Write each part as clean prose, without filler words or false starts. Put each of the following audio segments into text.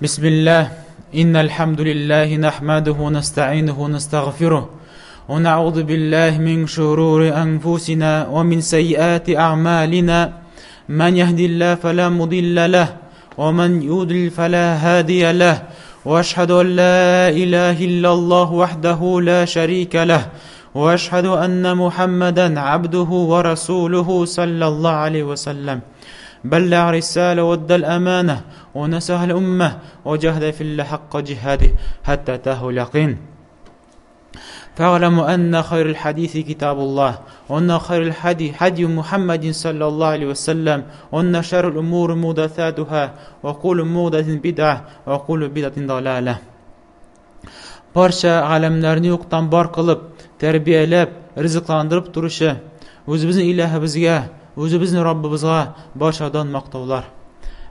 بسم الله إن الحمد لله نحمده ونستعينه ونستغفره ونعوذ بالله من شرور أنفسنا ومن سيئات أعمالنا من يهدي الله فلا مضل له ومن يضلل فلا هادي له وأشهد أن لا إله إلا الله وحده لا شريك له وأشهد أن محمدا عبده ورسوله صلى الله عليه وسلم بلغ رسالة وادى الأمانة ونصح الأمة وجاهد في الله حق جهاده حتى أتاه اليقين فاعلموا أن خير الحديث كتاب الله وأن خير الحديث حدي محمد صلى الله عليه وسلم وأن شر الأمور محدثاتها وكل محدثة بدعة وكل بدعة ضلالة. Barcha alemlerini yoktan bar kılıp, terbiyelep, rızıklandırıp duruşu, özümüzün ilahimizge, özümüzün Rabbimizge barşadan maqtavlar.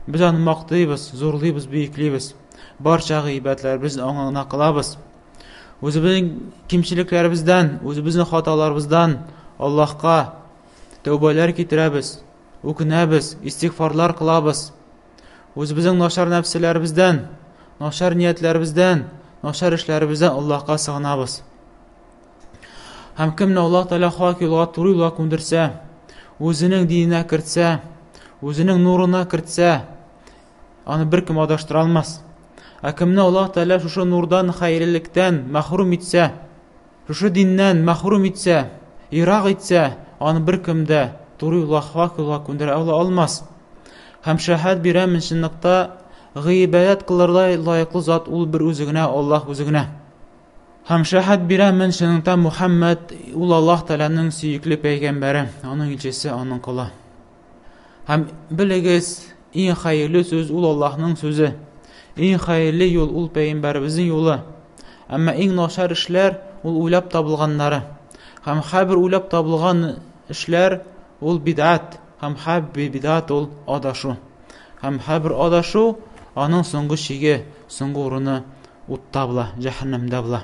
Biz onu maqtayız, zorlayız, büyükleybiz. Barcha gıybetlerimizin onuna kılabız. Özümüzün kimçiliklerimizden, özümüzün hatalarımızdan Allah'a tövbeler getirəbiz, okunəbiz, istiğfarlar kılabız. Özümüzün naşar nefslerimizden, naşar niyetlerimizden, naşar işlerimizden Allah'a sığınabız. Hem kimne Allah Teala hak yolga turu yolga kundirse, özünün dinine kirtse, özünün nuruna kirtse, onu bir kim adaştıralmaz. Kimne Allah Teala şu nurdan, hayırlıktan mahrum etse, şu dinden mahrum etse, iraq etse, onu bir kimde turu yolga hak yolga kundire almaz. Hem şahad bir eminşinlikta gıybet kılırlay layıklı zat ul bir özügne, Allah özügne. Hem şahad bir eminşinlikta Muhammed ul Allah Teala'nın süyüklü peygamberi, onun ilçesi, onun kulu. Hem biliriz, en hayırlı söz ul Allah'ın sözü, en hayırlı yol ul peygamberimizin yolu. Ama en naşar işler ul uylap tabılganları. Hem habir uylap tabılgan işler ul bid'at, hem habir bid'at ul adaşu. Hem habir adaşu onun songu şigi, songu urunu uttabla, cehennemde bula.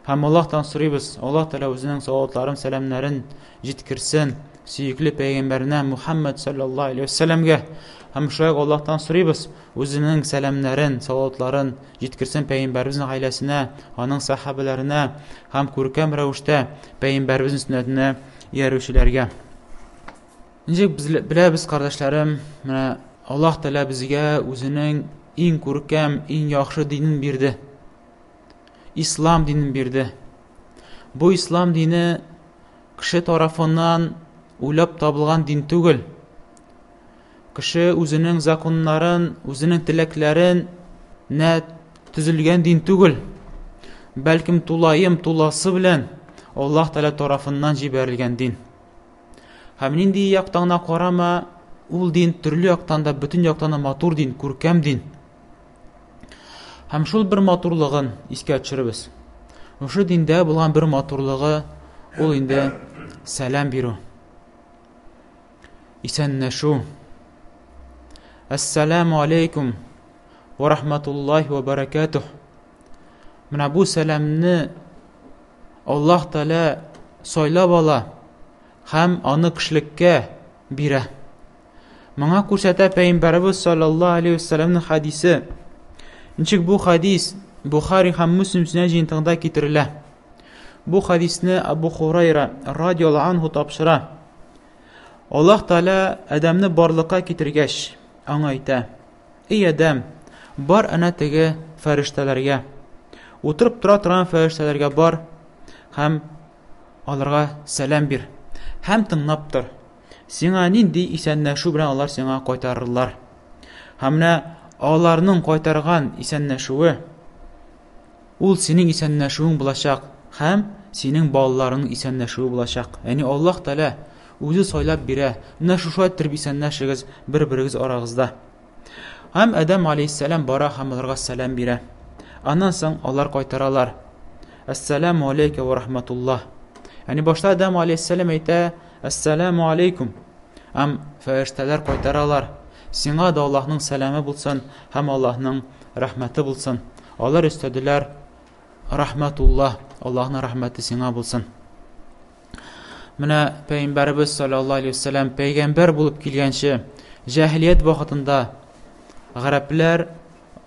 Hem Allah'tan soruyuz, Allah Teala özünün salatlarım, selamların jitkirsin, süyüklü peygamberine Muhammed sallallahu aleyhi ve sellem'ge. Hem şoyak Allah'tan soruyuz, özünün selamların, salatların jitkirsin peygamberimizin ailesine, onun sahabelerine, hem kurkem revuşta peygamberimizin sünnetine yeruşilerge. Necek biz kardeşlerim, Allah Teala bizge özünün en kurkem, en yaxşı dinin birdi. İslam dinin birdi. Bu İslam dini kişi tarafından uylap tabılgan din tügül. Kişi özünün zakonların, özünün tileklerin ne tüzülgen din tügül. Belkim tulası bilen Allah Teala tarafından jiberilgen din. Hem nindi yaktağına karama, ul din türlü yaktağında, bütün yaktağına matur din, kurkem din. Hem şul bir maturlığın iske açırız. Şu dinde bulan bir maturlığı ol inde selam biru. İsenneşu. Esselamu aleyküm ve rahmetullahi ve berekatuh. Mına bu selamını Allah Teala soylab ala hem anı kişilikke bire. Mına kursata Peygamberimiz sallallahu aleyhi ve sellem'in hadisi. Nçik bu hadis Bukhari hem Müslim sünecintinde getirile. Bu hadisini Abu Hurayra radiyallahu anhu tapşıra. Allah Teala Ademni barlığa getirgeç. Anayta. Ey Adem, bar ana tege feriştelerge. Oturup turan feriştelerge bar. Hem onlara selam bir. Hem tınlaptır. Sina nindi isenneşu bilen onlar sana koytarırlar. Hem ağlarının koytargan isenneşuğu ul senin isenneşuğun bulaşaq hem senin bağlarının isenneşuğu bulaşaq. Yani Allah Teala özü soylab bire ne şuşu ettirip isenneşigiz bir-birigiz arağızda. Hem Adem aleyhisselam bara hem onlara selam bire. Ondan soň onlar koytaralar. Esselamu aleyke ve rahmetullah. Yani başta Adem aleyhisselam ayta Esselamu aleyküm. Hem ferişteler koytaralar. Sina da Allah'ın selamı bulsun, hem Allah'ın rahmeti bulsun. Onlar istediler, rahmetullah, Allah'ın rahmeti sina bulsun. Mına Peygamberimiz sallallahu aleyhi ve sellem peygamber bulup kilgençi, cahiliyet vaxtında Garaplar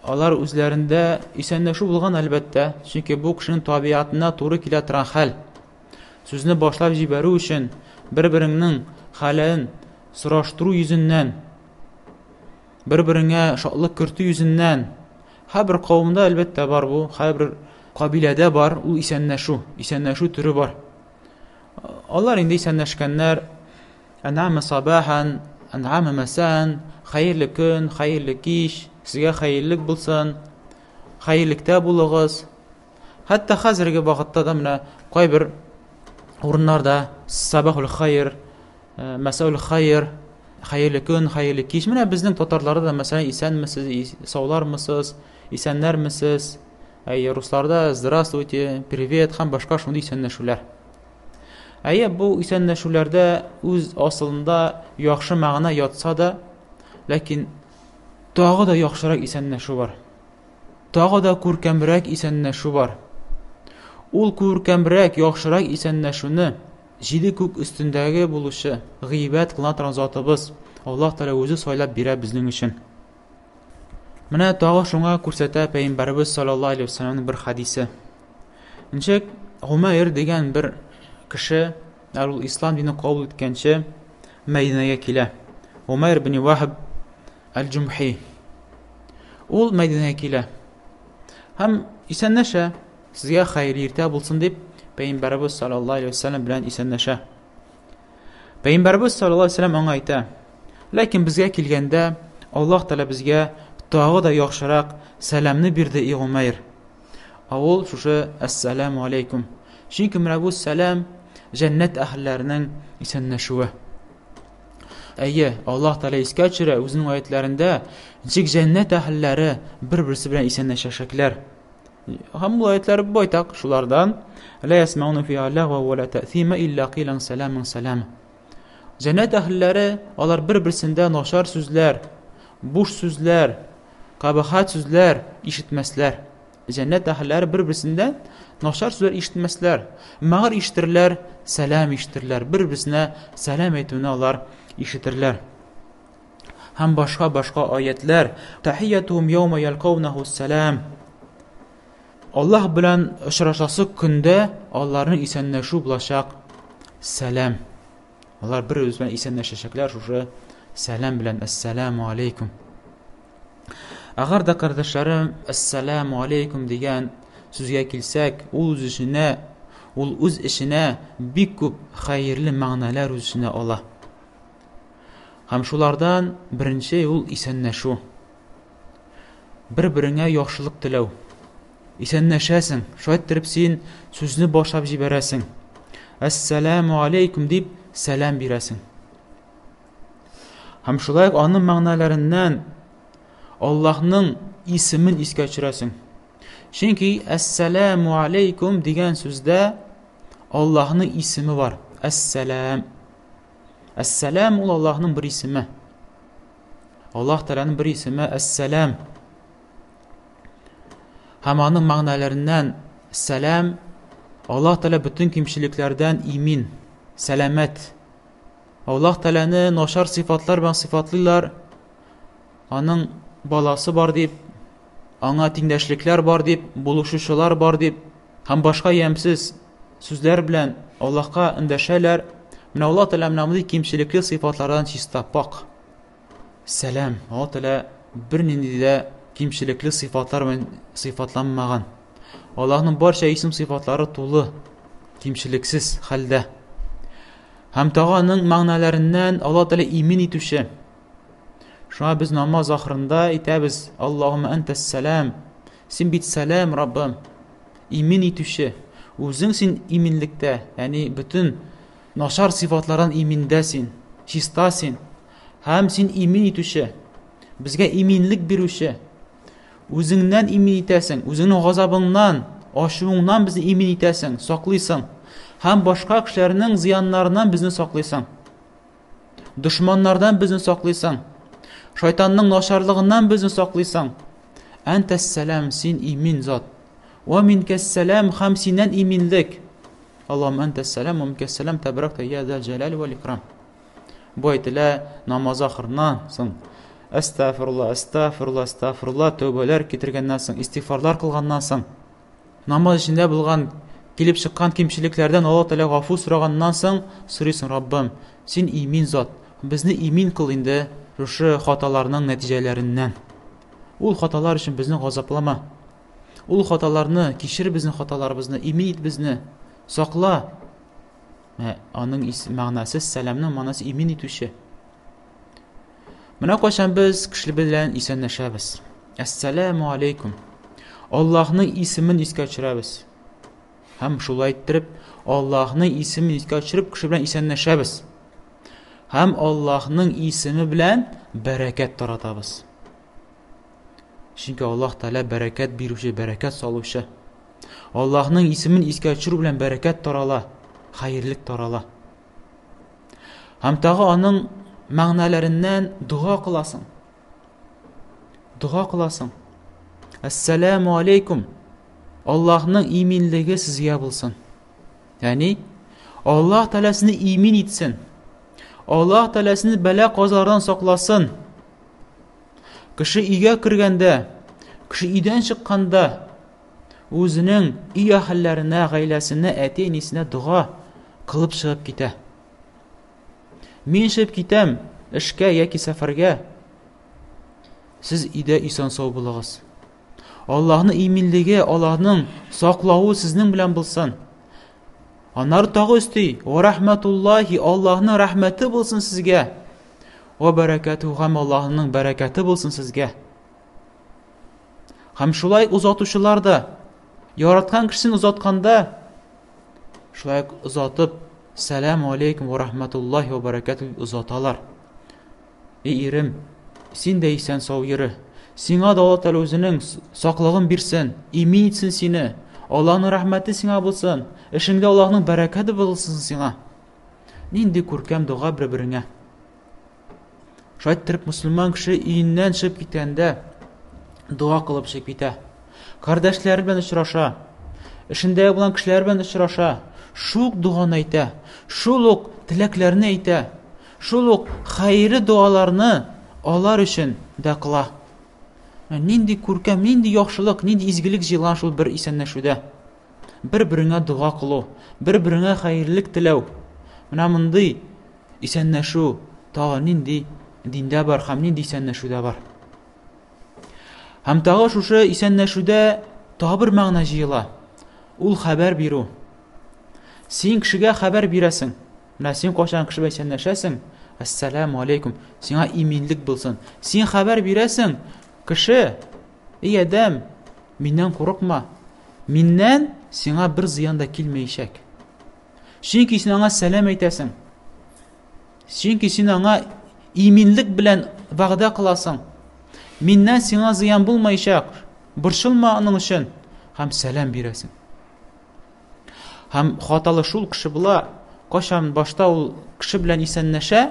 алар үзләрендә исәнләшү булган әлбәттә, чөнки бу кешенең табиатына туры килә торган хәл. Сүзне башлап җибәрү өчен бер-береңнең хәлен сораштыру йөзеннән, бер-береңә шатлык кертү йөзеннән, һәр кавымда әлбәттә бар бу, һәр кабиләдә бар ул исәнләшү түре бар. Алар инде исәнләшкәннәр, ан'ама сабахан, ан'ама масан, хәерле көн, хәерле кич, сезгә хәерлек булсын, хәерлектә булыгыз. Хәтта хәзерге вакытта да менә кайбер урыннарда сабахул хәйр, масаул хәйр, хәерле көн, хәерле кич. Менә безнең татарларда да мәсәлән исәнмесез, саулармысыз, исәннәрмесез. Русларда здравствуйте, привет һәм башка шундый исәнләшүләр. Бу исәнләшүләрдә үз асылында яхшы мәгънә ятса да, ләкин тагы да яхшырак исәнләшү бар. Тагы да күркәмрәк исәнләшү бар. Ул күркәмрәк, яхшырак исәнләшүне җиде күк өстендәге булучы гыйбат кылган торган Затыбыз Аллаһ Тәгалә үзе сайлап бирә безнең өчен. Менә тагы шуңа күрсәтә Пәйгамбәрбез саллаллаһу алейһи ва сәлләмнең бер хадисе. Ничек Умайр дигән бер кеше, ул ислам динен кабул иткәнче Мәдинәгә килә. Умайр ибн Вахб аль-Җумхи. Ул Мәдинәгә килә. Һәм исәнләшә, сезгә хәйрле иртә булсын дип Пәйгамбәрбез саллаллаһу алейһи ва сәлләм белән исәнләшә. Пәйгамбәрбез саллаллаһу алейһи ва сәлләм аңа әйтә: "Ләкин безгә килгәндә Аллаһ Тәгалә безгә тагы да яхшырак сәламны бирде, и Умайр." Ул шушы ассаламу алейкум. Чөнки менә бу сәлам җәннәт әһелләренең исәнләшүе. Аллаһ Тәгалә искә төшерә үзенең аятларында, ничек җәннәт әһелләре бер-берсе белән исәнләшәчәкләр. Һәм бу аятлар байтак шулардан: "Ла ясмауна фиһа лағва ва ла таъсима илля қилан саламан салама." Җәннәт әһелләре алар бер-берсендә начар сүзләр, буш сүзләр, кабахат сүзләр ишетмәсләр. Җәннәт әһелләре бер-берсендә начар сүзләр ишетмәсләр. Мәгәр ишетерләр, сәлам ишетерләр. Бер-берсенә сәлам әйтүне алар ишетерләр. Һәм башка аятлар: "Тахиятум яума ялқаунаху сәлам." Аллаһ белән очрашасы көндә аларның исәнләшү булачак сәлам. Алар бер-берсе белән исәнләшәчәкләр шушы сәлам белән: "Ассаламу алейкум." Агар да кардәшләрем, "Ассаламу алейкум" дигән сүзгә килсәк, ул үз эшенә бик күп хәерле мәгънәләр үз эченә ала. Һәм шулардан беренче ул исәнләшү. Бер-береңә яхшылык теләү. Исәнләшәсең, шайтырып син сүзне башлап җибәрәсең. "Ассаламу алейкум" дип сәлам бирәсең. Һәм шулай аның мәгънәләреннән Аллаһның исемен искә төшерәсең. Чөнки "Ассаламу алейкум" дигән сүздә Аллаһның исеме бар. Ассалам. Ассалам ул Аллаһның бер исеме. Аллаһ Тәгаләнең бер исеме Ассалам. Һәм аның мәгънәләреннән сәлам Аллаһ Тәгалә бөтен кимчелекләрдән имин, сәламәт. Аллаһ Тәгаләне начар сыйфатлар белән сыйфатлыйлар. Аның баласы бар дип, аңа тиңдәшлекләр бар дип, булышучылар бар дип, һәм башка ямсыз сүзләр белән Аллаһка эндәшәләр. Менә Аллаһ Тәгалә мондый кимчелекле сыйфатлардан чиста пак. Сәлам. Аллаһ Тәгалә бернинди дә кимчелекле сыйфатлар белән сыйфатланмаган. Аллаһның барча исем сыйфатлары тулы, кимчелексез хәлдә. Һәм тагының мәгънәләреннән Аллаһ Тәгалә имин итүче. Шуңа без намаз ахырында әйтәбез: "Аллаһумма антас-салам." Син бит сәлам, Раббым. Имин итүче. Үзең син иминлектә, ягъни бөтен начар сыйфатлардан иминдә син, чиста син. Һәм син имин итүче. Безгә иминлек бирүче. Үзеңнән имин итәсең, үзеңнең газабыңнан, ачуыңнан безне имин итәсең, саклыйсың. Һәм башка кешеләрнең зыяннарыннан безне саклыйсың. Дошманнардан безне саклыйсың. Шайтанның начарлыгыннан безне саклыйсың. Антас-салам, син имин зат. Ва минкас-салам, һәм синнән иминлек. Аллаһумма антас-салам ва минкас-салам тәбәрәктә я зәл җалали вал икрам. Бу әйтелә намаз ахырыннан соң. Estağfurullah, estağfurullah, estağfurullah tövбеләр китергәннән соң, истигъфарлар кылганнан соң, намаз эчендә булган килеп чыккан кимчелекләрдән Аллаһ Тәгалә гафу сораганнан соң, сорыйсың: Раббым, син имин зат, безне имин кыл инде шушы хаталарның нәтиҗәләреннән. Ул хаталар өчен безне газаплама. Ул хаталарны кичер, безнең хаталарыбызны, имин ит безне, сакла. Аның мәгънәсе сәламның мәгънәсе имин итүче. Менә кайчан без кеше белән исәнләшәбез. Әссәламу алейкум. Аллаһның исемен искә төшерәбез. Һәм шулай иттереп, Аллаһның исемен искә төшереп кеше белән исәнләшәбез. Һәм Аллаһның исеме белән бәрәкәт таратабыз. Чөнки Аллаһ Тәгалә бәрәкәт бирүче, бәрәкәт салучы. Аллаһның исемен искә төшерү белән бәрәкәт тарала, хәерлек тарала. Һәм тагы аның мәгънәләреннән дуа кыласың. Дуа кыласың. Әссәламу алейкум. Аллаһның иминлеге сезгә булсын. Ягъни Аллаһ Тәгалә сезне имин итсен. Аллаһ Тәгалә сезне бәла казалардан сакласын. Кеше өйгә кергәндә, кеше өйдән чыкканда үзенең өй әһелләренә, гаиләсенә, әти-әнисенә дуа кылып чыгып китә. Мин чыгып китәм эшкә яки сәфәргә. Сез өйдә исән-сау булыгыз. Аллаһның иминлеге, Аллаһның саклауы сезнең белән булсын. Аннары тагы өсти: "Ва рахматуллаһи", Аллаһның рәхмәте булсын сезгә. Ва бәрәкәтү, һәм Аллаһның бәрәкәте булсын сезгә. Һәм шулай узатучылар да яраткан кешесен узатканда шулай узатып: "Сәламу алейкум ва рахматуллаһи ва бәрәкәтү" узаталар. Ирем, син дә исән сау йөрө. Сиңа да Аллаһ Тәгалә үзенең саклыгын бирсен, имин итсен сине. Аллаһның рәхмәте сиңа булсын. Эшеңдә Аллаһның бәрәкәте булсын сиңа. Нинди күркәм дуа бер-береңә. Шулай итеп мөселман кеше өеннән чыгып киткәндә дуа кылып чыгып китә. Кардәшләре белән очраша, эшендә булган кешеләр белән очраша, шул дуаны әйтә, шул ук теләкләрне әйтә, шул ук хәйрі дуаларны алар өчен дә кыла. Нинди күркәм, нинди яхшылык, нинди изгелек җыелган шул бер исәнләшүдә. Бер-береңә дуа кылу, бер-береңә хәйрлек теләү. Менә мондый исәнләшү тагы нинди диндә бар, һәм нинди исәнләшүдә бар. Һәм тагы шушы исәнләшүдә тагы бер мәгънә җыела. Ул хәбәр бирү. Син кешегә хәбәр бирәсең. Менә син кайчан кеше белән исәнләшәсең? Әссәламу алейкум. Сиңа иминлек булсын. Син хәбәр бирәсең. Кеше, ey адәм, миннән курыкма. Миннән сиңа бер зыян да килмәячәк. Чөнки син аңа сәлам әйтәсең. Чөнки син аңа иминлек белән вәгъдә кыласың. Миннән сиңа зыян булмаячак. Борчылма аның өчен. Һәм сәлам бирәсең. Һәм хаталы шул кеше була, кайчан башта ул кеше белән исәнләшә,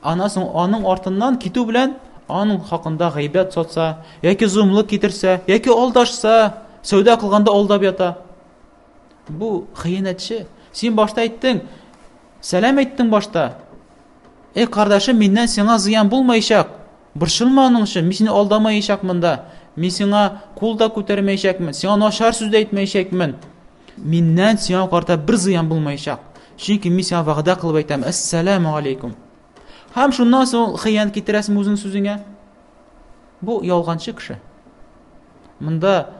анасын аның артыннан китү белән аның хакында гайбәт сатса, яки зумлык китерсә, яки алдашса, сәүдә кылганда алдап ята. Бу хыянәтче. Син башта әйттең, сәлам әйттең башта. Эй кардәшем, миннән сиңа зыян булмаячак. Борчылма аның өчен, мин сине алдамаячакмын да. Мин сиңа кул да күтәрмәячәкмен, сиңа начар сүз дә әйтмәячәкмен. Миннән сиңа карта бер зыян булмаячак. Чөнки мин сиңа вәгъдә кылып әйтәм: "Әссәламу алейкум". Һәм шуннан соң хыян китерәсең үзең сүзеңә. Бу ялганчы кеше. Монда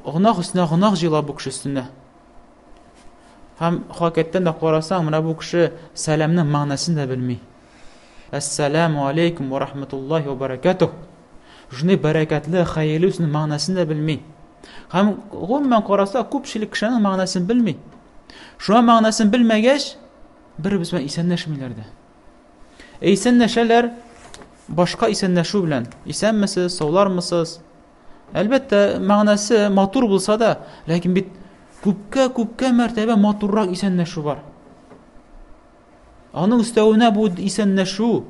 гынах өстенә гынах җыела бу кеше өстенә. Һәм хакыйкатьтән дә карасаң, менә бу кеше сәламның мәгънәсен дә белми. Әссәламу алейкум ва рахматуллаһи ва бәрәкәтү. Шуны бәрәкәтле, хәйрле сүзнең мәгънәсен дә белми. Һәм гомумән караса, күпчелек кешенең мәгънәсен белми. Шуның мәгънәсен белмәгәч, бер-беребез белән исәнләшмиләр дә. Исәнләшәләр башка исәнләшү белән. Исәнмесез, саулармысыз? Әлбәттә, мәгънәсе матур булса да, ләкин бит күпкә мәртәбә матуррак исәнләшү бар. Аның өстәвенә бу исәнләшү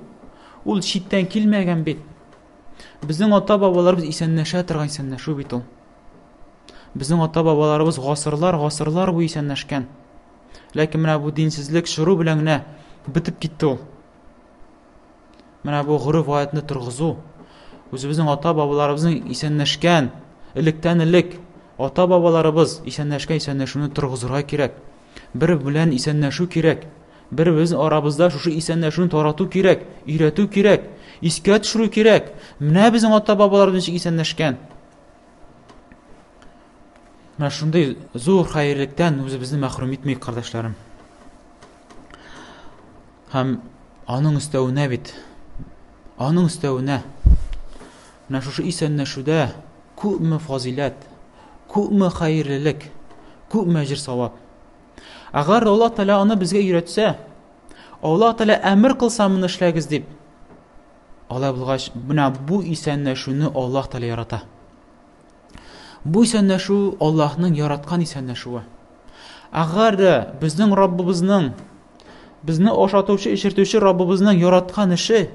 ул читтән килмәгән бит. Безнең ата-бабаларыбыз исәнләшә торган исәнләшү бит ул. Безнең ата-бабаларыбыз гасырлар бу исәнләшкән. Ләкин менә бу динсезлек шыру белән генә битеп китте ул. Менә бу гореф аятны торгызу, үзебезнең ата-бабаларыбызның исәнләшкән, элек ата-бабаларыбыз исәнләшүне торгызырга кирәк. Бер белән исәнләшү кирәк. Бер безнең арабызда шушы исәнләшүне тарату кирәк, өйрәтү кирәк, искә төшерү кирәк. Менә безнең ата-бабаларыбыз исәнләшкән. Менә шундый зур хәерлектән үзебезне мәхрүм итмәйек, кардәшләрем. Һәм аның өстәвенә бит, аның өстәвенә менә шушы исәнләшүдә күпме фазилат, күпме хәерлелек, күпме әҗр савап. Әгәр Аллаһ Тәгалә аны безгә өйрәтсә, Аллаһ Тәгалә әмер кылса моны эшләгез дип, алай булгач, менә бу исәнләшүне Аллаһ Тәгалә ярата. Бу исәнләшү Аллаһның яраткан исәнләшүе. Әгәр дә безнең Раббыбызның, безне ашатучы, эчертүче Раббыбызның яраткан эше,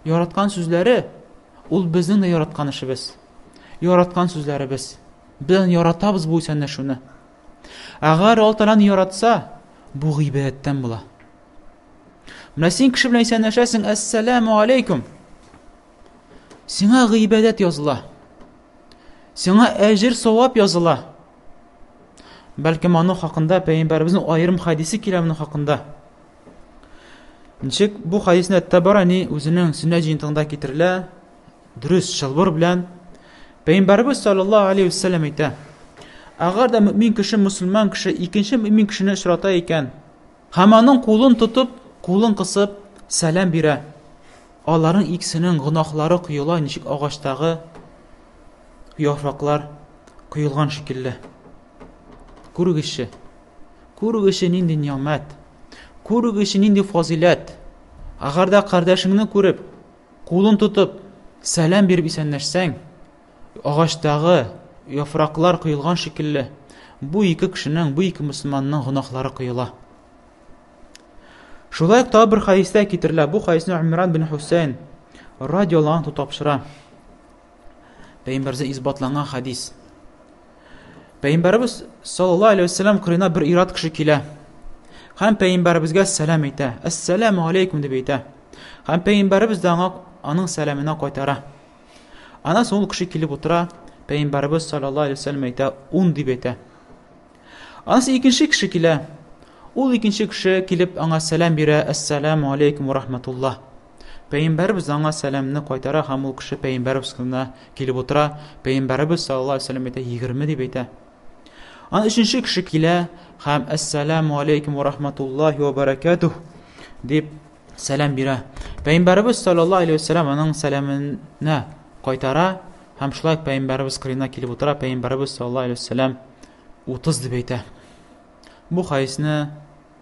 яраткан сүзләре, ул безнең дә яраткан эшебез, яраткан сүзләребез. Без яратабыз бу исәнләшүне. Әгәр Аллаһ Тәгалә яратса, бу гыйбадәттән була. Менә син кеше белән исәнләшәсең, әссәламу алейкум. Сиңа гыйбадәт языла. Сиңа әҗр савап языла. Бәлкем аның хакында Пәйгамбәребезнең аерым хадисе килә моның хакында. Ничек бу хадисне Табарани үзенең Сүннәт җыентыгында китерелә, дөрес шылбыр белән Пәйгамбәрбез саллаллаһу алейхи ва саллям әйтә: Әгәр дә мөмин кеше, мусульман кеше икенче мөмин кешене очрата икән, һәм аның кулын тотып, кулын кысып сәлам бирә, аларның икесенең гынахлары кыйыла, ничек агачтагы яфраклар кыйылган шикелле. Күрүгезче нинди ниъмәт, күрүгезче нинди фазилат. Әгәр дә кардәшеңне күреп, кулын тотып сәлам биреп исәнләшсәң, агачтагы яфраклар кыйылган шикелле, бу ике кешенең, бу ике мусульманның гынахлары кыйыла. Шулай ук бер хадистә китерелә. Бу хадисне Умран бин Хусейн радиоллаһу анһу тапшыра. Пәйгамбәргә исбатланган хадис. Пәйгамбәрбез саллаллаһу алейхи ва саллям кырына бер ират кеше килә. Һәм Пәйгамбәрбезгә сәлам әйтә. Әссәламу алейкум дип әйтә. Һәм Пәйгамбәрбез дә аның сәламына кайтара. Ана соң ул кеше килеп утыра. Пәйгамбәрбез саллаллаһу алейхи ва саллям әйтә, ун дип әйтә. Анысы икенче кеше килә. Ул икенче кеше килеп аңа сәлам бирә. Әссәламу алейкум ва рахматуллаһ. Пәйгамбәрбез аңа сәламны кайтара һәм ул кеше Пәйгамбәрбез кына килеп утыра. Пәйгамбәрбез саллаллаһу алейхи ва саллям әйтә, 20 дип әйтә. Аны өченче кеше килә һәм әссәламу алейкум ва рахматуллаһи ва баракатуһ дип сәлам бирә. Пәйгамбәрбез саллаллаһу алейхи ва саллям аның сәламына кайтара һәм шулай Пәйгамбәрбез кырына килеп утыра. Пәйгамбәрбез саллаллаһу алейхи ва саллям 30 дип әйтә. Бу хадисне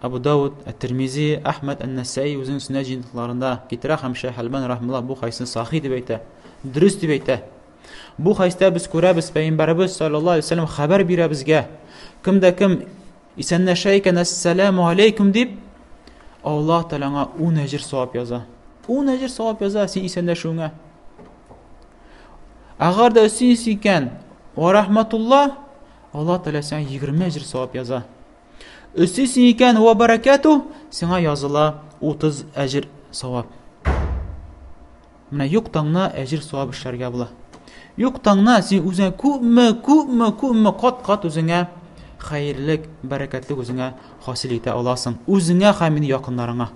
Абу Дауд, Ат-Тирмизи, Ахмад, Ан-Насаи үзенең Сүннәт җыентыкларында китерә һәм Шәйх Албани рахмаллаһ бу хадисне сахih дип әйтә, дөрес дип әйтә. Бу хадистә без күрәбез, Пәйгамбәрбез саллаллаһу алейхи ва саллям хәбәр бирә безгә. Кемдә кем исәнләшә икән, әссәламу алейкум дип, Аллаһ Тәгалә 10 әҗр савап яза. 10 әҗр савап яза син исәнләшүеңә. Әгәр дә син икән, ва рахматуллаһ, Аллаһ Тәгалә сиңа 20 әҗр савап яза. Син икән, ва баракатуһ, сиңа языла 30 әҗр савап. Менә юктаңна әҗр савап эшләргә була. Юктаңна син үзеңә күпме кат үзеңә хәерлек, бәрәкәтлек үзеңә хасил итә аласың. Үзеңә һәм мине якыннарыңа.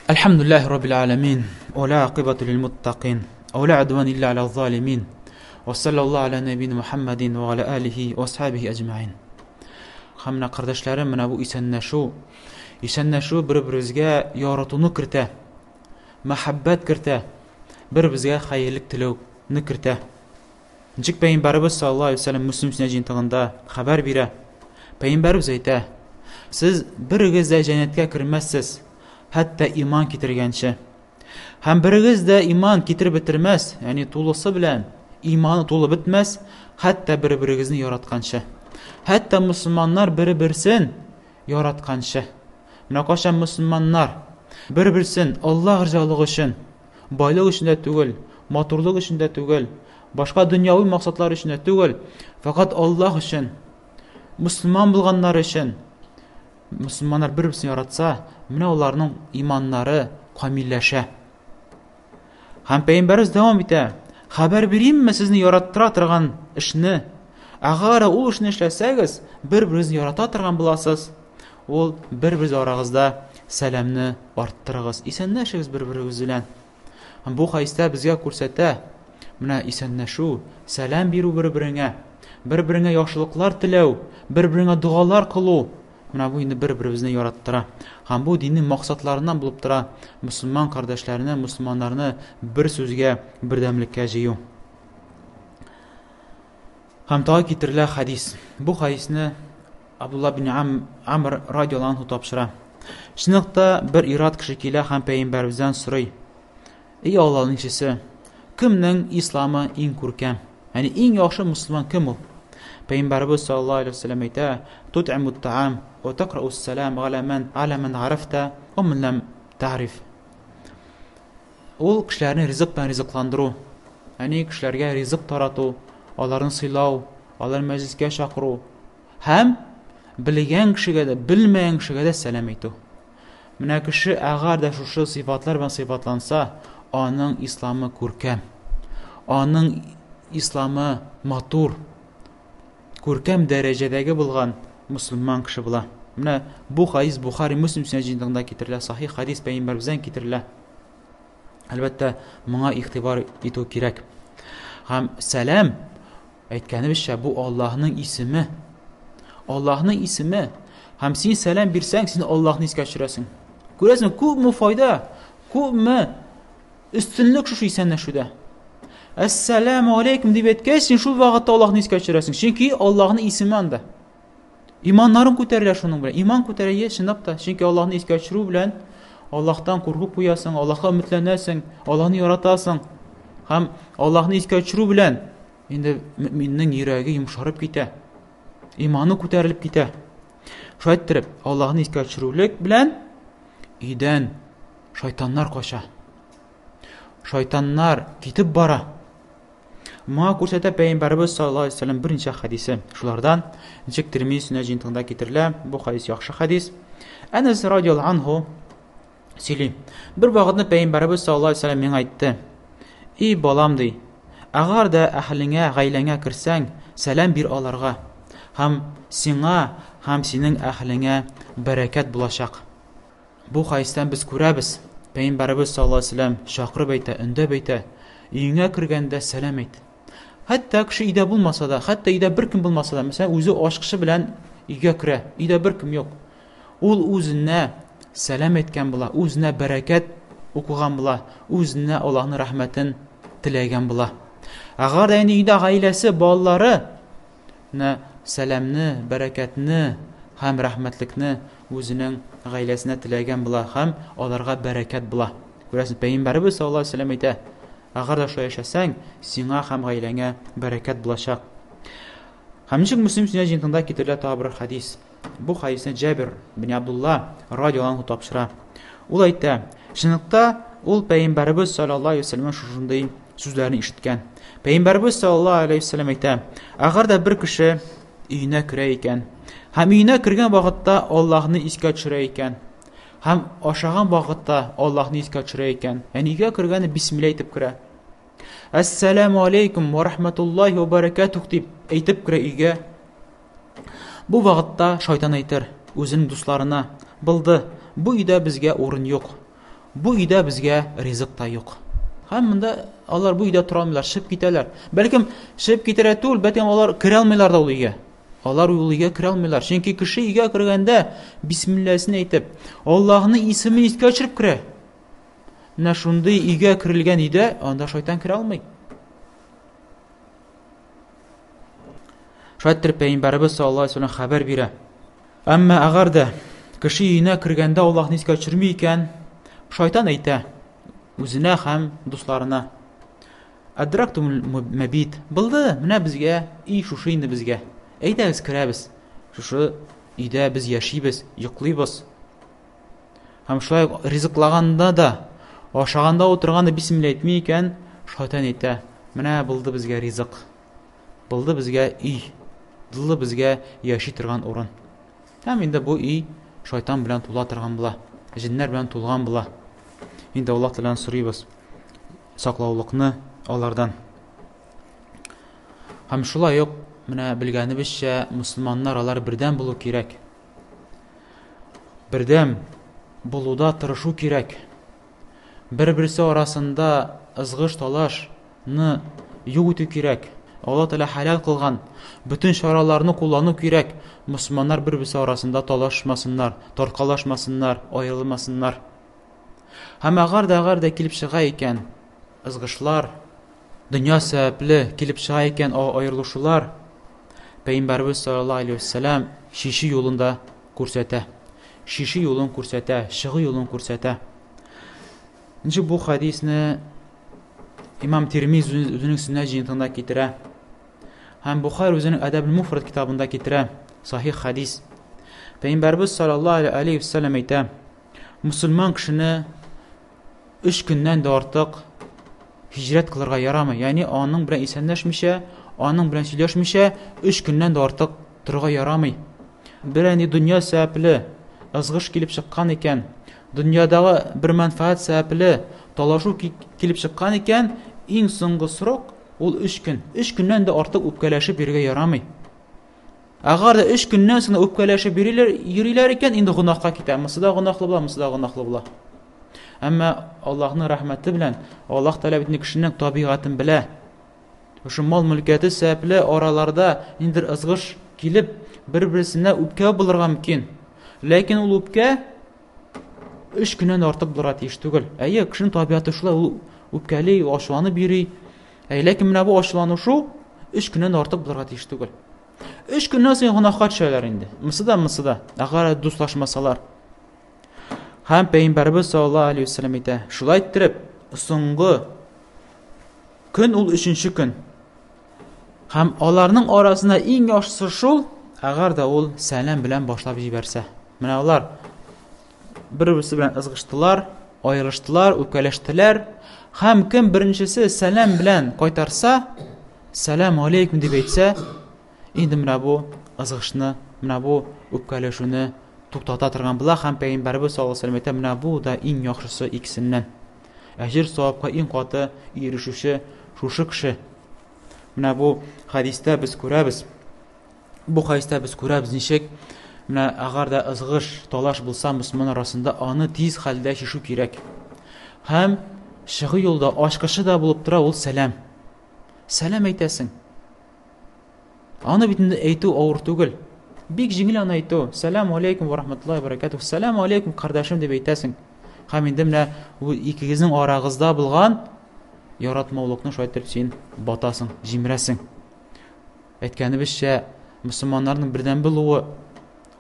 Элхамдулиллаһи раббил аламин, ва ла акибату лил муттақин, ва ла удвана илля аля залимин. Ва саллаллаһу аля набийина Мухаммадин ва аля алихи ва асхабихи аҗмаин. Хәмнә кардәшләрем, менә бу исәнләшү бер-беребезгә яратуны кертә, мәхәббәт кертә, бер-беребезгә хәерлек теләүне кертә. Ничек Пәйгамбәрбез саллаллаһу алейхи ва саллям Муслим Сүннәт җыентыгында хәбәр бирә. Пәйгамбәрбез әйтә: сез берегез дә җәннәткә кермәссез, хәтта иман китергәнче. Һәм берегез дә иман китереп бетермәс, ягъни тулысы белән иманы тулы бетмәс, хәтта бер-берегезне яратканчы. Хәтта мусламаннар бер-берсен яратканчы. Менә кашан мусламаннар бер-берсен Аллаһ ризалыгы өчен, байлык өчен дә түгел, матурлык өчен дә түгел, башка дөньяви максатлар өчен дә түгел, фақат Аллаһ өчен Müslüman булганнар өчен, мөселманнар бер-берсен яратса, менә уларның иманнары камилләшә. Һәм Пәйгамбәрбез дәвам итә: "Хәбәр биримме сезне яраттыра торган эшне? Агар ул эшне эшләсәгез, бер-берегезне ярата торган буласыз. Ул бер-берегез арагызда сәламне арттырыгыз, исәнләшегез бер-берегез белән." Һәм бу хәдистә безгә күрсәтә, менә исәнләшү, сәлам бирү бер-береңә, бер-береңә яхшылыклар теләү, бер-береңә дугалар кылу, менә бу инде бер-беребезне яраттыра. Һәм бу диннең максатларыннан булып тора: мөселман кардәшләрне, мөселманнарны бер сүзгә, бердәмлеккә җыю. Һәм тагы китерелә хадис. Бу хадисне Абдулла бин Амр радиялlahu анху тапшыра. Шунлыкта бер ират кеше килә һәм Пәйгамбәрбездән сорый: "Эй Аллаһның илчесе, кемнең исламы иң күркәм? Яни иң яхшы мөселман кем ул?" Пәйгамбәрбез саллаллаху алейхи ва саллям әйтә: "Тут'имут та'ам ва тaqra'ус салам ала ман арифта ва ман лам ta'rif." Ул кешеләрне ризык белән ризыкландыру, яни кешеләргә ризык тарату, аларны сыйлау, аларны мәҗлескә чакыру һәм белгән кешегә дә, белмәгән кешегә дә сәлам әйтү. Менә кеше агар да шушы сыйфатлар белән сыйфатланса, аның исламы күркәм, аның исламы матур, күркәм дәрәҗәдәге булган мөселман кеше була. Менә бу хадис Бухари, Муслим сәнәдендә китерелә, сахих хадис Пәйгамбәрбездән китерелә. Әлбәттә, моңа игътибар итү кирәк. Һәм сәлам әйткәнебезчә, бу Аллаһның исеме. Аллаһның исеме. Һәм син сәлам бирсәң, син Аллаһны искә төшерәсең. Күрәсең, күпме файда, күпме өстенлек шушы исәнләшүдә. Әссәламу алейкум дип әйткәч, син шул вакытта Аллаһны искә төшерәсең. Чөнки Аллаһның исеме анда. Иманнарың күтәрелә шуның белән. Иман күтәрәе чынлап та. Чөнки Аллаһны искә төшерү белән Аллаһтан куркып куясың, Аллаһка өметләнәсең, Аллаһны яратасың. Һәм Аллаһны искә төшерү белән инде мөэминнең йөрәге йомшарып китә. Иманы күтәрелеп китә. Шулай итеп, Аллаһны искә төшерүлек белән идән шайтаннар кача. Шайтаннар китеп бара. Моңа күрсәтә Пәйгамбәрбез саллаллаху алейхи ва саллям берничә хадисе. Шулардан ничек Тирмизи сөннәтендә китерелә. Бу хадис яхшы хадис. Әнәс радиялlahu анху сөйли: "Бер вакытны Пәйгамбәрбез саллаллаху алейхи ва саллям миңа әйтте: "И балам ди, агар да әһлеңә, гаиләңә керсәң, сәлам бир аларга. Һәм сиңа, һәм синең әһлеңә бәрәкәт булачак." Бу хадистан без күрәбез, Пәйгамбәрбез саллаллаху алейхи ва саллям чакырып әйтә, өндәп әйтә: "Өеңә кергәндә сәлам әйт." Хәтта кеше өйдә булмаса да, хәтта өйдә беркем булмаса да, мәсәлән, үзе аш кеше белән өйгә керә, өйдә беркем юк. Ул үзенә сәлам әйткән була, үзенә бәрәкәт укыган була, үзенә Аллаһның рәхмәтен теләгән була. Агар да өйдә гаиләсе, балалары сәламны, бәрәкәтне һәм рәхмәтлекне үзенең гаиләсенә теләгән була һәм аларга бәрәкәт була. Күрәсез, Пәйгамбәрбез саллаллаху алейхи ва саллям әйтә: "Агар да шулай яшәсәң, сиңа һәм гаиләңә бәрәкәт булачак." Һәм ничек Муслим сөннәтендә китерелә тагы бер хадис. Бу хадисне Җабир бин Абдулла радиялlahu анху тапшыра. Ул әйтә: "Шунлыкта ул Пәйгамбәрбез саллаллаху алейхи ва саллям шушындай сүзләрне ишеткән. Пәйгамбәрбез саллаллаху алейхи ва саллям әйтә: Агар да бер кеше өенә керә икән, һәм өенә кергән вакытта Аллаһны искә төшерә икән, һәм ашаган вакытта Аллаһны искә төшерә икән, яни өйгә кергәндә бисмилла әйтеп керә. Әссәламу алейкум ва рахматуллахи ва баракатух дип әйтеп керә өйгә. Бу вакытта шайтан әйтер үзенең дусларына: "Булды, бу өйдә безгә урын юк. Бу өйдә безгә ризык та юк." Һәм монда алар бу өйдә тора алмыйлар, шып китәләр. Бәлкем шып китәрә түгел, бәлкем алар керә алмыйлар да ул өйгә. Алар ул өйгә керә алмыйлар. Чөнки кеше өйгә кергәндә бисмиллаһын әйтеп, Аллаһның исемен искә төшереп керә. Менә шундый өйгә кирелгән өйдә анда шайтан керә алмый. Шайтыр Пәйгамбәрбез саллаллаху алейхи ва саллям хәбәр бирә. Әмма агар да кеше өенә кергәндә Аллаһны искә төшерми икән, шайтан әйтә үзенә һәм дусларына: "Адрактум мабит. Булды, менә безгә, и шушы инде безгә. Әйдәгез керәбез. Шушы өйдә без яшибез, йоклыйбыз." Һәм шулай ризыклаганда да, ашаганда утырганда бисмилла әйтми икән, шайтан әйтә: "Менә булды безгә ризык. Булды безгә үй. дылы безгә яши торган урын. Һәм инде бу үй шайтан белән тула торган була, җиннәр белән тулган була. Инде Аллаһ Тәгаләдән сорыйбыз саклаулыкны алардан. Һәм шулай ук менә белгәнебезчә мусламаннар алар бердәм булу кирәк. Бердәм булуда тырышу кирәк. Бер-берсе арасында ызгыш талашны юк итү кирәк. Аллаһ Тәгалә халал кылган bütün чараларны куллану кирәк. Мусламаннар бер-берсе арасында талашмасыннар, таркалашмасыннар, аерылмасыннар. Һәм агар да килеп чыга икән ызгышлар, дөнья сәбәпле килеп чыга икән аерылышулар, Пәйгамбәрбез саллаллаһу алейһи ва сәллям шише юлында күрсәтә. Шише юлын күрсәтә, чыгы юлын күрсәтә. Инде бу хадисне Имам Тирмизи үзенең Сүннәт җыентыгында китерә. Һәм Бухари үзенең Әдәб-ул-Муфрад китабында китерә. Сахих хадис. Пәйгамбәрбез саллаллаһу алейһи ва сәллям әйтә: Мусульман кешене 3 көннән дә артык һиҗрәт кылырга ярамый. Ягъни аның белән исәнләшмичә, аның белән сөйләшмичә 3 көннән дә артык торырга ярамый. Берәни дөнья сәбәпле ызгыш килеп чыккан икән, дөньядагы бер мәнфәгать сәбәпле талашу килеп чыккан икән, иң соңгы срок ул 3 көн. 3 көннән дә артык үпкәләшеп йөрергә ярамый. Агар да 3 көннән соң үпкәләшеп йөриләр икән, инде гынаһка китә. Мысыда гынаһлы була, мысыда гынаһлы була. Әмма Аллаһның рәхмәте белән Аллаһ Тәгалә бит кешенең табигатын белә. Ошо мал-мөлкәте сәбәпле араларда индер ызгыш килеп, бер-берсенә үпкә булырга мөмкин. Ләкин ул үпкә 3 көннән артык булырга тиеш түгел. Әйе, кешенең табигаты шулай, ул үпкәли, ачуланып йөри. Ләкин менә бу ачуланышу 3 көннән артык булырга тиеш түгел. 3 көннән соң гынаһка төшәләр инде. Мысыда, агар дуслашмасалар. Һәм Пәйгамбәрбез саллаллаһу алейһи ва сәллям әйтә: шулай итеп, соңгы көн ул 3-нче көн. Һәм аларның арасында иң яхшысы шул, агар да ул сәлам белән башлап җибәрсә. Менә алар бер-берсе белән ызгыштылар, аерылыштылар, үпкәләштеләр. Һәм кем беренчесе сәлам белән кайтарса, салам алейкум дип әйтсә, инде менә бу ызгышны, менә бу үпкәләшүне туктата торган була. Һәм Пәйгамбәрбез саллаллаһу алейһи ва сәллям әйтә: менә бу да иң яхшысы икесеннән. Әҗер савапка иң каты ирешүче шушы кеше. Менә бу хадистә без күрәбез. Бу хадистә без күрәбез ничек менә агар да ызгыш, талаш булса мусламан арасында аны тиз хәлдә чишү кирәк. Һәм чыгы юлда ачкышы да булып тора ул сәлам. Сәлам әйтәсең. Аны бит әйтү авыр түгел. Бик җиңел аны әйтү. Салам алейкум ва рахматуллаһи ва баракатуһ. Салам алейкум кардәшем дип әйтәсең. Һәм инде менә бу икегезнең арагызда булган яратмаулыкны шайтып син батасың, җимрәсең. Әйткәнебезчә, мусламаннарның бердәм булуы,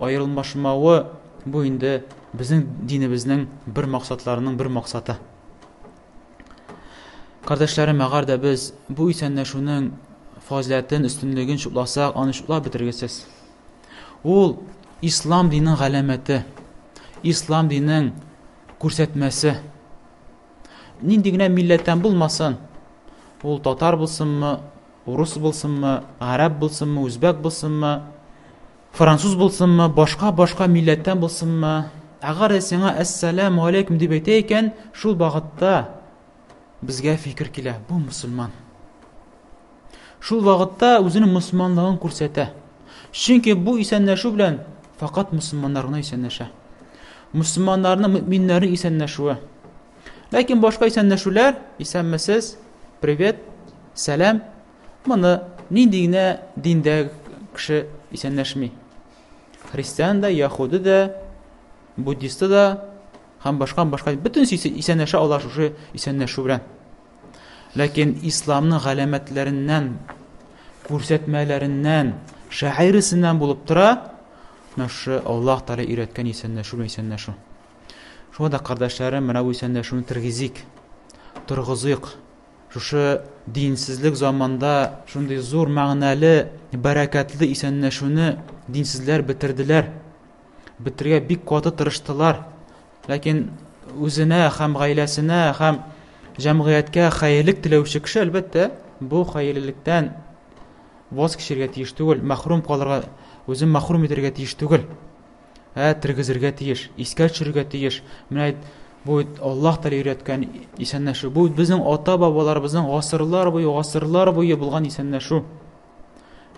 аерылмашмавы бу инде безнең динебезнең бер максатларының бер максаты. Кардәшләрем, агар да без бу исәнләшүнең фазиләтен, өстенлеген шутласак, аны шутлап бетергесез. Ул ислам диненең галәмәте, ислам диненең күрсәтмәсе. Нинди генә милләттән булмасын, ул татар булсынмы, урыс булсынмы, араб булсынмы, үзбәк булсынмы, француз булсынмы, башка милләттән булсынмы, агар сиңа ассаламу алейкум дип әйтә икән, шул вакытта безгә фикер килә: бу мусульман. Шул вакытта үзенең мусульманлыгын күрсәтә. Чөнки бу исәнләшү белән фақат мусульманнар гына исәнләшә. Мусульманнарның, мөэминнәрнең исәнләшүе. Ләкин башка исәнләшүләр, исәнмесез, привет, сәлам, моны нинди генә диндә кеше исәнләшми. Христиан да, яһуди да, буддисты да, һәм башка бөтен исәнләшә алар шушы исәнләшү белән. Ләкин исламның галәмәтләреннән, күрсәтмәләреннән, шәгырисеннән булып тора, шушы Аллаһ Тәгалә өйрәткән исәнләшү. Шуңа да кардәшләрем, менә бу исәнләшүне торгызыйк. Шушы динсезлек заманда шундый зур мәгънәле, бәрәкәтле исәнләшүне динсезләр бетерделәр. Бетергә бик каты тырыштылар. Ләкин үзенә һәм гаиләсенә һәм җәмгыятькә хәерлек теләүче кеше, әлбәттә, бу хәерлектән voz kechirga тиеш түгел, мәхрүм калырга, үзен мәхрүм итәргә тиеш түгел. Тергезергә тиеш, искә төшерергә тиеш. Менә бу Аллаһ Тәгалә өйрәткән исәнләшү. Бу безнең ата-бабаларыбызның гасырлар буе булган исәнләшү.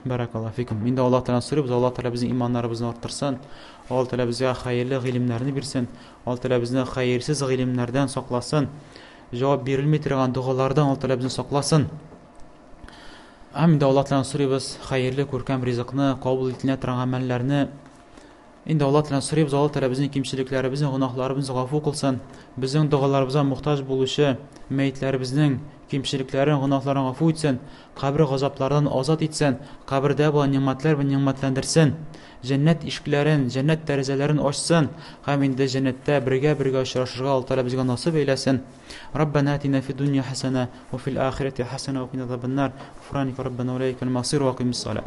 Баракаллаһу фикум. Инде Аллаһ Тәгалә сорыйбыз, Аллаһ Тәгалә безнең иманнарыбызны арттырсын. Аллаһ Тәгалә безгә хәерле гыйлемнәрне бирсен. Аллаһ Тәгалә безне хәерсез гыйлемнәрдән сакласын. Җавап бирелми торган дугалардан Аллаһ Тәгалә безне сакласын. Инде Аллаһ Тәгалә сорыйбыз хәерле күркәм ризыкны, кабул ителә торган гамәлләрне. Инде Аллаһ Тәгалә сорыйбыз, Аллаһ Тәгалә безнең кимчелекләребезне, гөнаһларыбызны гафу кылсын. Безнең дугаларыбызга мохтаҗ булучы мәйетләребезнең кимчелекләрен, гөнаһларын гафу итсен, кабер газаплардан азат итсен, кабердә булган нимәтләр белән нимәтләндерсен. Җәннәт ишекләрен, җәннәт тәрәзәләрен ачсын һәм инде җәннәттә бергә очрашырга Аллаһ Тәгалә безгә насыйп эйләсен. Раббана атина фид дунья хасана ва фил ахирати хасана ва қина азабан нар. Гуфраника раббана ва илайкал масир ва aqimiss-салат.